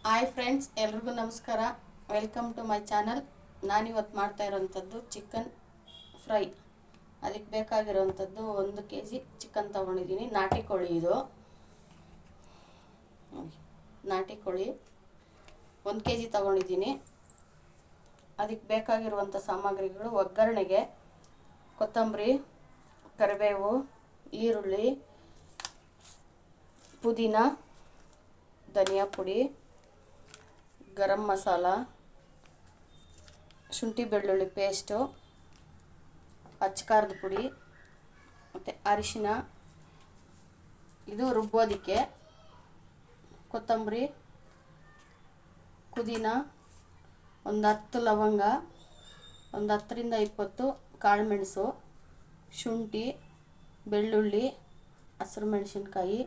Hi friends, ಎಲ್ರಿಗೂ ನಮಸ್ಕಾರ. Welcome to my channel. ನಾನಿವತ್ತು ಮಾಡ್ತಾ ಇರೋವಂಥದ್ದು ಚಿಕನ್ ಫ್ರೈ. ಅದಕ್ಕೆ ಬೇಕಾಗಿರೋವಂಥದ್ದು 1 kg ಚಿಕನ್ ತೊಗೊಂಡಿದ್ದೀನಿ. ನಾಟಿ ಕೋಳಿ ಇದು. ನಾಟಿ ಕೋಳಿ 1 kg ತೊಗೊಂಡಿದ್ದೀನಿ. ಅದಕ್ಕೆ ಬೇಕಾಗಿರುವಂಥ ಸಾಮಗ್ರಿಗಳು: ಒಗ್ಗರಣೆಗೆ ಕೊತ್ತಂಬರಿ, ಕರಿಬೇವು, ಈರುಳ್ಳಿ, ಪುದೀನ, ಧನಿಯಾ ಪುಡಿ, ಗರಂ ಮಸಾಲ, ಶುಂಠಿ ಬೆಳ್ಳುಳ್ಳಿ ಪೇಸ್ಟು, ಅಚ್ಚಕಾರದ ಪುಡಿ ಮತ್ತು ಅರಿಶಿನ. ಇದು ರುಬ್ಬೋದಕ್ಕೆ ಕೊತ್ತಂಬರಿ, ಪುದೀನ, ಒಂದು 10 ಲವಂಗ, ಒಂದು 10ರಿಂದ 20 ಕಾಳುಮೆಣಸು, ಶುಂಠಿ, ಬೆಳ್ಳುಳ್ಳಿ, ಹಸಿರು ಮೆಣಸಿನ್ಕಾಯಿ,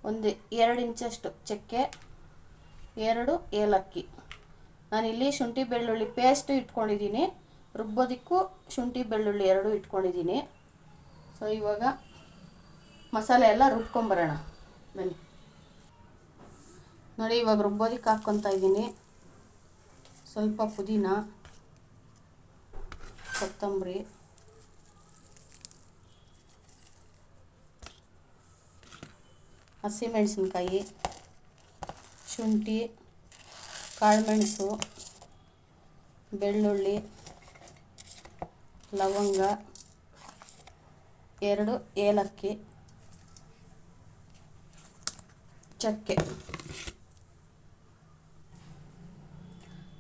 ಒಂದು 2 ಇಂಚಷ್ಟು ಚಕ್ಕೆ, 2 ಏಲಕ್ಕಿ. ನಾನಿಲ್ಲಿ ಶುಂಠಿ ಬೆಳ್ಳುಳ್ಳಿ ಪೇಸ್ಟ್ ಇಟ್ಕೊಂಡಿದ್ದೀನಿ. ರುಬ್ಬೋದಕ್ಕೂ ಶುಂಠಿ ಬೆಳ್ಳುಳ್ಳಿ 2 ಇಟ್ಕೊಂಡಿದ್ದೀನಿ. ಸೊ ಇವಾಗ ಮಸಾಲೆ ಎಲ್ಲ ರುಬ್ಕೊಂಬರೋಣ ಬನ್ನಿ. ನೋಡಿ, ಇವಾಗ ರುಬ್ಬೋದಕ್ಕೆ ಹಾಕ್ಕೊತಾ ಇದ್ದೀನಿ. ಸ್ವಲ್ಪ ಪುದೀನ, ಕೊತ್ತಂಬರಿ, ಹಸಿಮೆಣಸಿನ್ಕಾಯಿ, ಶುಂಠಿ, ಕಾಳುಮೆಣಸು, ಬೆಳ್ಳುಳ್ಳಿ, ಲವಂಗ, 2 ಏಲಕ್ಕಿ, ಚಕ್ಕೆ.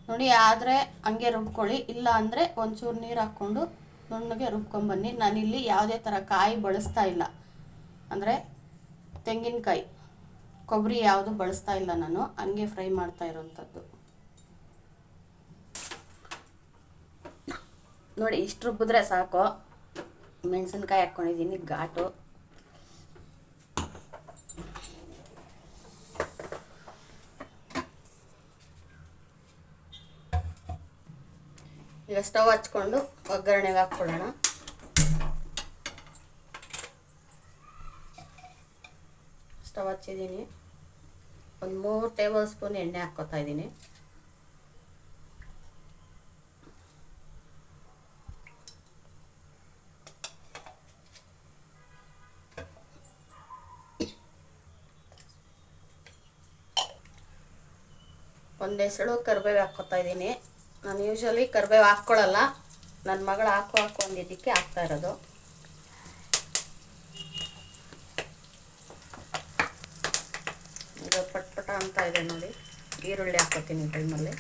ನೋಡಿ, ಆದರೆ ಹಂಗೆ ರುಬ್ಕೊಳ್ಳಿ, ಇಲ್ಲ ಅಂದರೆ ಒಂಚೂರು ನೀರು ಹಾಕ್ಕೊಂಡು ನುಣ್ಣಗೆ ರುಬ್ಕೊಂಬನ್ನಿ. ನಾನಿಲ್ಲಿ ಯಾವುದೇ ಥರ ಕಾಯಿ ಬಳಸ್ತಾ ಇಲ್ಲ, ಅಂದರೆ ತೆಂಗಿನಕಾಯಿ, ಕೊಬ್ಬರಿ ಯಾವುದು ಬಳಸ್ತಾ ಇಲ್ಲ. ನಾನು ಹಂಗೆ ಫ್ರೈ ಮಾಡ್ತಾ ಇರೋವಂಥದ್ದು. ನೋಡಿ, ಇಷ್ಟು ರುಬ್ಬಿದ್ರೆ ಸಾಕು. ಮೆಣಸಿನ್ಕಾಯಿ ಹಾಕ್ಕೊಂಡಿದ್ದೀನಿ ಘಾಟು. ಈಗ ಸ್ಟವ್ ಹಚ್ಕೊಂಡು ಒಗ್ಗರಣೆಗೆ ಹಾಕ್ಕೊಳ್ಳೋಣ. ಸ್ಟವ್ ಹಚ್ಚಿದ್ದೀನಿ. ಒಂದು 3 ಟೇಬಲ್ ಸ್ಪೂನ್ ಎಣ್ಣೆ ಹಾಕ್ಕೊತಾ ಇದ್ದೀನಿ. ಒಂದು ಎಸಳು ಕರಿಬೇವು ಹಾಕ್ಕೊತಾ ಇದ್ದೀನಿ. ನಾನು ಯೂಶ್ವಲಿ ಕರಿಬೇವು ಹಾಕ್ಕೊಳ್ಳಲ್ಲ, ನನ್ನ ಮಗಳು ಹಾಕು ಅಂದಿದ್ದಕ್ಕೆ ಹಾಕ್ತಾ ಇರೋದು. ಇದು ಪಟ್ಪಟ ಅಂತ ಇದೆ ನೋಡಿ. ಈರುಳ್ಳಿ ಹಾಕ್ಕೊತೀನಿ ಟೈಮಲ್ಲಿ.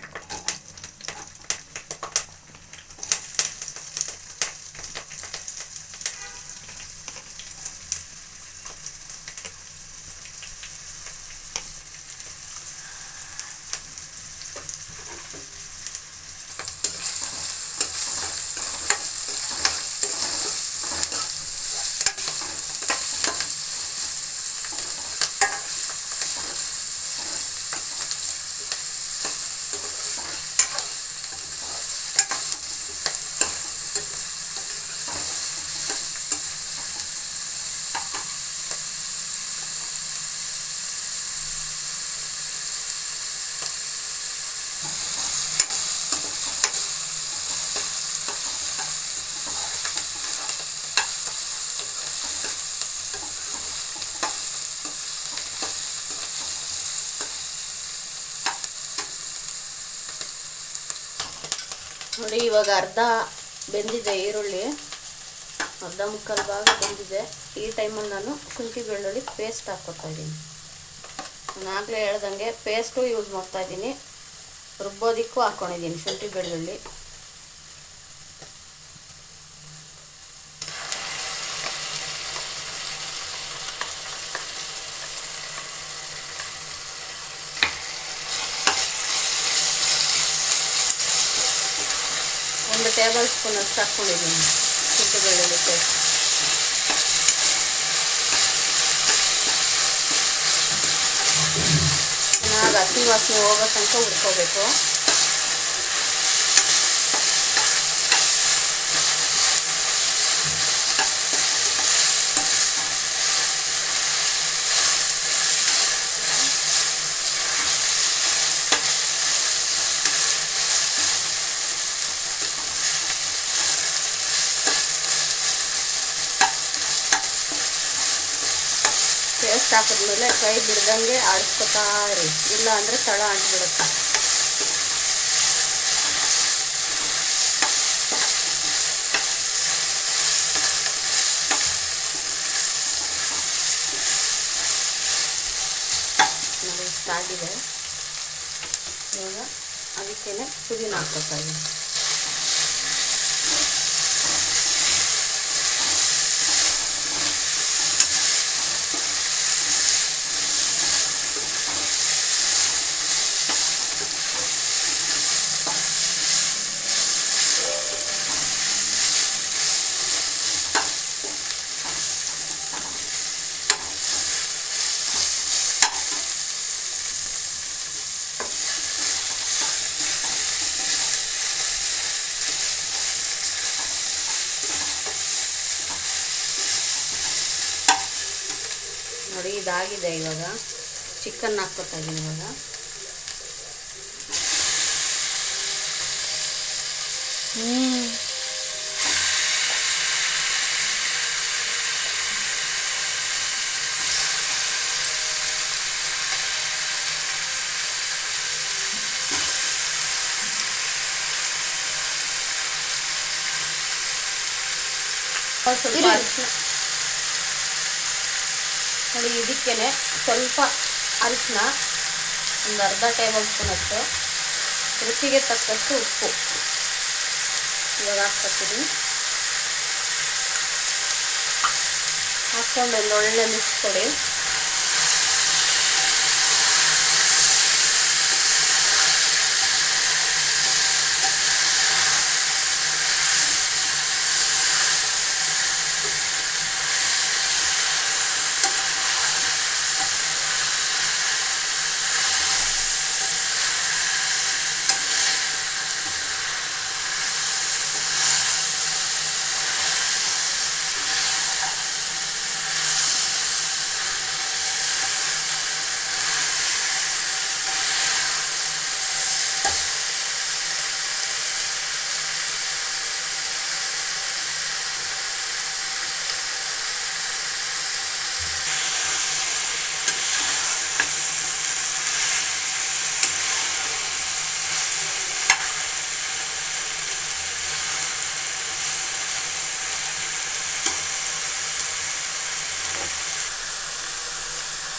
ನೋಡಿ, ಇವಾಗ ಅರ್ಧ ಬೆಂದಿದೆ ಈರುಳ್ಳಿ, ಅರ್ಧ ಮುಕ್ಕಾಲು ಭಾಗ ಬೆಂದಿದೆ. ಈ ಟೈಮಲ್ಲಿ ನಾನು ಶುಂಠಿ ಬೆಳ್ಳುಳ್ಳಿ ಪೇಸ್ಟ್ ಹಾಕ್ಕೊತಾ ಇದ್ದೀನಿ. ನಾನು ಆಗಲೇ ಹೇಳ್ದಂಗೆ ಪೇಸ್ಟು ಯೂಸ್ ಮಾಡ್ತಾ ಇದ್ದೀನಿ. ರುಬ್ಬೋದಕ್ಕೂ ಹಾಕ್ಕೊಂಡಿದ್ದೀನಿ ಶುಂಠಿ ಬೆಳ್ಳುಳ್ಳಿ. ಒಂದು ಟೇಬಲ್ ಸ್ಪೂನ್ ಅಷ್ಟು ಹಾಕ್ಕೊಂಡಿದ್ದೀನಿ ಶುಂಠಿ ಬೆಳ್ಳುಳ್ಳಿ ಪೇಸ್ಟ್. ಚೆನ್ನಾಗಿ ಹಸಿ ವಾಸನೆ ಹೋಗೋ ತನಕ ಹುರ್ಕೋಬೇಕು. ಪೇಸ್ಟ್ ಹಾಕಿದ್ಮೇಲೆ ಕೈ ಬಿಡ್ದಂಗೆ ಆಡಿಸ್ಕೊತಾ ಇರಿ, ಇಲ್ಲ ಅಂದರೆ ತಳ ಅಂಟ್ಬಿಡುತ್ತೆ. ನೋಡಿ ಇಷ್ಟಾಗಿದೆ. ಇವಾಗ ಅದಕ್ಕೇನೆ ಪುದೀನ ಹಾಕ್ಕೊತಾ ಇದ್ದೀನಿ. ನೋಡಿ ಇದಾಗಿದೆ. ಇವಾಗ ಚಿಕನ್ ಹಾಕ್ಕೊತಾ ಇದ್ದೀನಿ. ಇವಾಗ ಸ್ವಲ್ಪ ನೋಡಿ ಇದಕ್ಕೇನೆ ಸ್ವಲ್ಪ ಅರಿಶಿನ, ಒಂದು ಅರ್ಧ ಟೇಬಲ್ ಸ್ಪೂನಷ್ಟು, ರುಚಿಗೆ ತಕ್ಕಷ್ಟು ಉಪ್ಪು ಇವಾಗ ಹಾಕ್ಕೊತೀನಿ. ಹಾಕ್ಕೊಂಡು ಒಂದು ಒಳ್ಳೆ ಮಿಕ್ಸ್ ಕೊಡಿ.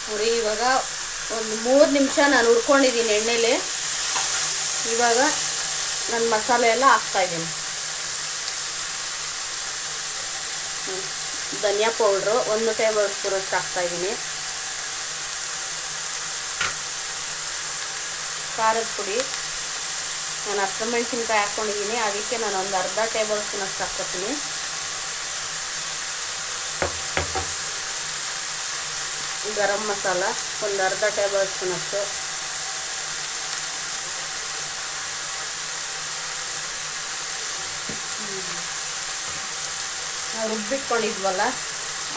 ನೋಡಿ ಇವಾಗ ಒಂದು 3 ನಿಮಿಷ ನಾನು ಹುರ್ಕೊಂಡಿದ್ದೀನಿ ಎಣ್ಣೆಲಿ. ಇವಾಗ ನನ್ನ ಮಸಾಲೆ ಎಲ್ಲ ಹಾಕ್ತಾಯಿದ್ದೀನಿ. ಧನಿಯಾ ಪೌಡ್ರು 1 ಟೇಬಲ್ ಸ್ಪೂನಷ್ಟು ಹಾಕ್ತಾಯಿದ್ದೀನಿ. ಖಾರದ ಪುಡಿ ನಾನು ಹಸಿಮೆಣಸಿನ್ಕಾಯಿ ಹಾಕ್ಕೊಂಡಿದ್ದೀನಿ, ಅದಕ್ಕೆ ನಾನು ಒಂದು ಅರ್ಧ ಟೇಬಲ್ ಸ್ಪೂನಷ್ಟು ಹಾಕ್ಕೊತೀನಿ. ಗರಂ ಮಸಾಲ ಒಂದು ಅರ್ಧ ಟೇಬಲ್ ಸ್ಪೂನಷ್ಟು, ನಾವು ರುಬ್ಬಿಟ್ಕೊಂಡಿದ್ವಲ್ಲ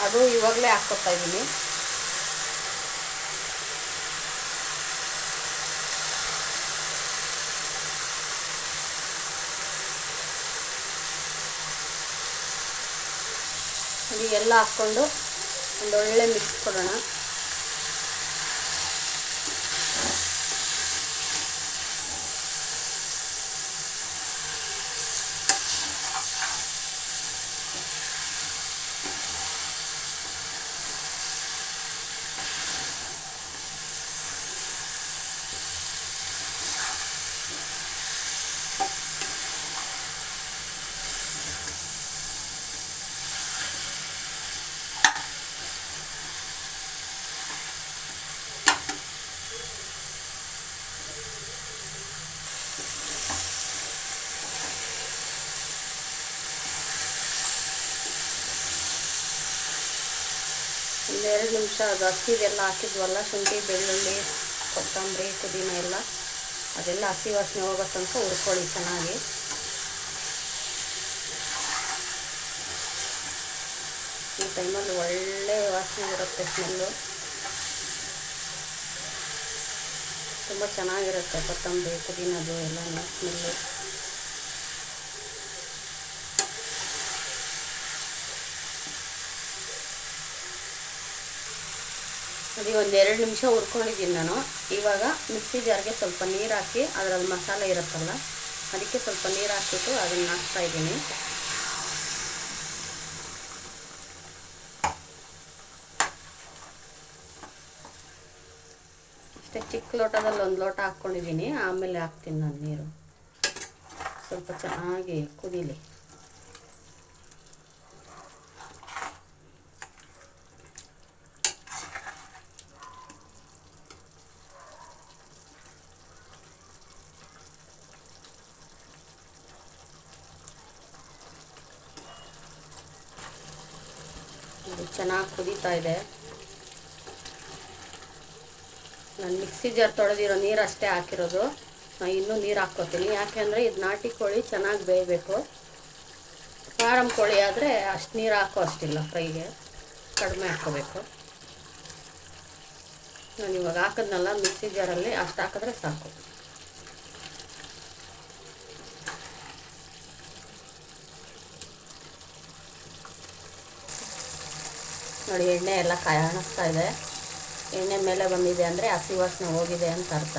ಅದು ಇವಾಗಲೇ ಹಾಕ್ಕೊತಾ ಇದ್ದೀನಿ. ಎಲ್ಲ ಹಾಕ್ಕೊಂಡು ಒಂದೊಳ್ಳೆ ಮಿಕ್ಸ್ ಕೊಡೋಣ. ಒಂದೆರಡು ನಿಮಿಷ ಅದು ಹಸಿದೆಲ್ಲ ಹಾಕಿದ್ವಲ್ಲ, ಶುಂಠಿ ಬೆಳ್ಳುಳ್ಳಿ ಕೊತ್ತಂಬರಿ ಪುದೀನ ಎಲ್ಲ, ಅದೆಲ್ಲ ಹಸಿ ವಾಸನೆ ಹೋಗೋ ತನಕ ಹುರ್ಕೊಳ್ಳಿ ಚೆನ್ನಾಗಿ. ಈ ಟೈಮಲ್ಲಿ ಒಳ್ಳೆ ವಾಸನೆ ಬರುತ್ತೆ, ಸ್ಮೆಲ್ಲು ತುಂಬ ಚೆನ್ನಾಗಿರುತ್ತೆ. ಕೊತ್ತಂಬರಿ ಪುದೀನದು ಎಲ್ಲ ಸ್ಮೆಲ್ಲು. ಅದು ಒಂದು 2 ನಿಮಿಷ ಹುರ್ಕೊಂಡಿದ್ದೀನಿ ನಾನು. ಇವಾಗ ಮಿಕ್ಸಿ ಜಾರ್ಗೆ ಸ್ವಲ್ಪ ನೀರು ಹಾಕಿ, ಅದರಲ್ಲಿ ಮಸಾಲೆ ಇರುತ್ತಲ್ಲ ಅದಕ್ಕೆ ಸ್ವಲ್ಪ ನೀರು ಹಾಕ್ಬಿಟ್ಟು ಅದನ್ನು ಹಾಕ್ತಾ ಇದ್ದೀನಿ. ಅಷ್ಟೇ, ಚಿಕ್ಕ ಲೋಟದಲ್ಲಿ 1 ಲೋಟ ಹಾಕ್ಕೊಂಡಿದ್ದೀನಿ. ಆಮೇಲೆ ಹಾಕ್ತೀನಿ ನಾನು ನೀರು. ಸ್ವಲ್ಪ ಚೆನ್ನಾಗಿ ಕುದೀಲಿ. ಇದು ಚೆನ್ನಾಗಿ ಕುದೀತಾ ಇದೆ. ನಾನು ಮಿಕ್ಸಿ ಜಾರ್ ತೊಳೆದಿರೋ ನೀರು ಅಷ್ಟೇ ಹಾಕಿರೋದು. ನಾನು ಇನ್ನೂ ನೀರು ಹಾಕ್ಕೋತೀನಿ, ಯಾಕೆಂದರೆ ಇದು ನಾಟಿ ಕೋಳಿ ಚೆನ್ನಾಗಿ ಬೇಯಬೇಕು. ಫಾರಮ್ ಕೋಳಿ ಆದರೆ ಅಷ್ಟು ನೀರು ಹಾಕೋ ಅಷ್ಟಿಲ್ಲ, ಫ್ರೈಗೆ ಕಡಿಮೆ ಹಾಕ್ಕೋಬೇಕು. ನಾನು ಇವಾಗ ಹಾಕಿದ್ನಲ್ಲ ಮಿಕ್ಸಿ ಜಾರಲ್ಲಿ, ಅಷ್ಟು ಹಾಕಿದ್ರೆ ಸಾಕು. ನೋಡಿ, ಎಣ್ಣೆ ಎಲ್ಲ ಕಾಣಿಸ್ತಾ ಇದೆ. ಎಣ್ಣೆ ಮೇಲೆ ಬಂದಿದೆ ಅಂದರೆ ಹಸಿ ವಾಸನೆ ಹೋಗಿದೆ ಅಂತ ಅರ್ಥ.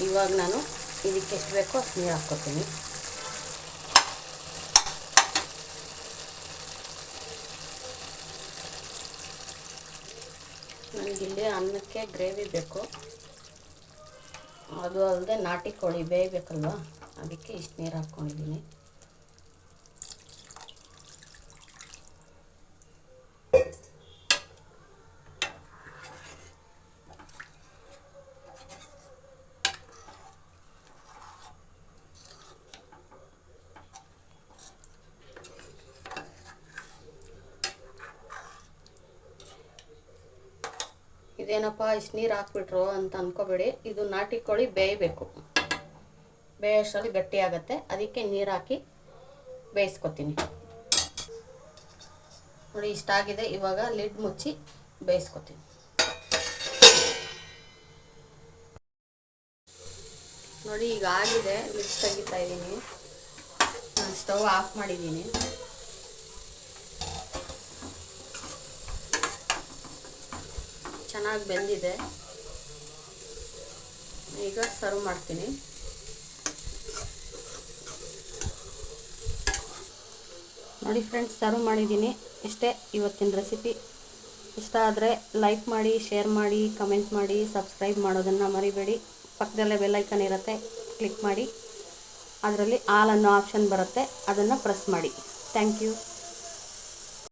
ಇವಾಗ ನಾನು ಇದಕ್ಕೆ ಎಷ್ಟು ಬೇಕೋ ಅಷ್ಟು ನೀರು ಹಾಕ್ಕೊತೀನಿ. ನನಗಿಲ್ಲಿ ಅನ್ನಕ್ಕೆ ಗ್ರೇವಿ ಬೇಕು, ಅದು ಅಲ್ಲದೆ ನಾಟಿ ಕೋಳಿ ಬೇಯಬೇಕಲ್ವ, ಅದಕ್ಕೆ ಇಷ್ಟು ನೀರು ಹಾಕ್ಕೊಂಡಿದ್ದೀನಿ. ಇದೇನಪ್ಪ ಇಷ್ಟು ನೀರು ಹಾಕ್ಬಿಟ್ರು ಅಂತ ಅಂದ್ಕೋಬೇಡಿ, ಇದು ನಾಟಿ ಕೋಳಿ ಬೇಯಬೇಕು. ಬೇಯೋಷ್ಟರಲ್ಲಿ ಗಟ್ಟಿ ಆಗುತ್ತೆ, ಅದಕ್ಕೆ ನೀರು ಹಾಕಿ ಬೇಯಿಸ್ಕೊತೀನಿ. ನೋಡಿ, ಇಷ್ಟಾಗಿದೆ. ಇವಾಗ ಲಿಡ್ ಮುಚ್ಚಿ ಬೇಯಿಸ್ಕೊತೀನಿ. ನೋಡಿ, ಈಗ ಆಗಿದೆ. ಲಿಡ್ ತೆಗಿತಾ ಇದ್ದೀನಿ. ನಾನು ಸ್ಟವ್ ಆಫ್ ಮಾಡಿದ್ದೀನಿ. ಚೆನ್ನಾಗಿ ಬೆಂದಿದೆ. ಈಗ ಸರ್ವ್ ಮಾಡ್ತೀನಿ. ನೋಡಿ ಫ್ರೆಂಡ್ಸ್, ಸರ್ವ್ ಮಾಡಿದ್ದೀನಿ. ಇಷ್ಟೇ ಇವತ್ತಿನ ರೆಸಿಪಿ. ಇಷ್ಟ ಆದರೆ ಲೈಕ್ ಮಾಡಿ, ಶೇರ್ ಮಾಡಿ, ಕಮೆಂಟ್ ಮಾಡಿ, ಸಬ್ಸ್ಕ್ರೈಬ್ ಮಾಡೋದನ್ನು ಮರಿಬೇಡಿ. ಪಕ್ಕದಲ್ಲೇ ಬೆಲ್ ಐಕಾನ್ ಇರುತ್ತೆ, ಕ್ಲಿಕ್ ಮಾಡಿ. ಅದರಲ್ಲಿ ಆಲ್ ಅನ್ನೋ ಆಪ್ಷನ್ ಬರುತ್ತೆ, ಅದನ್ನು ಪ್ರೆಸ್ ಮಾಡಿ. Thank you.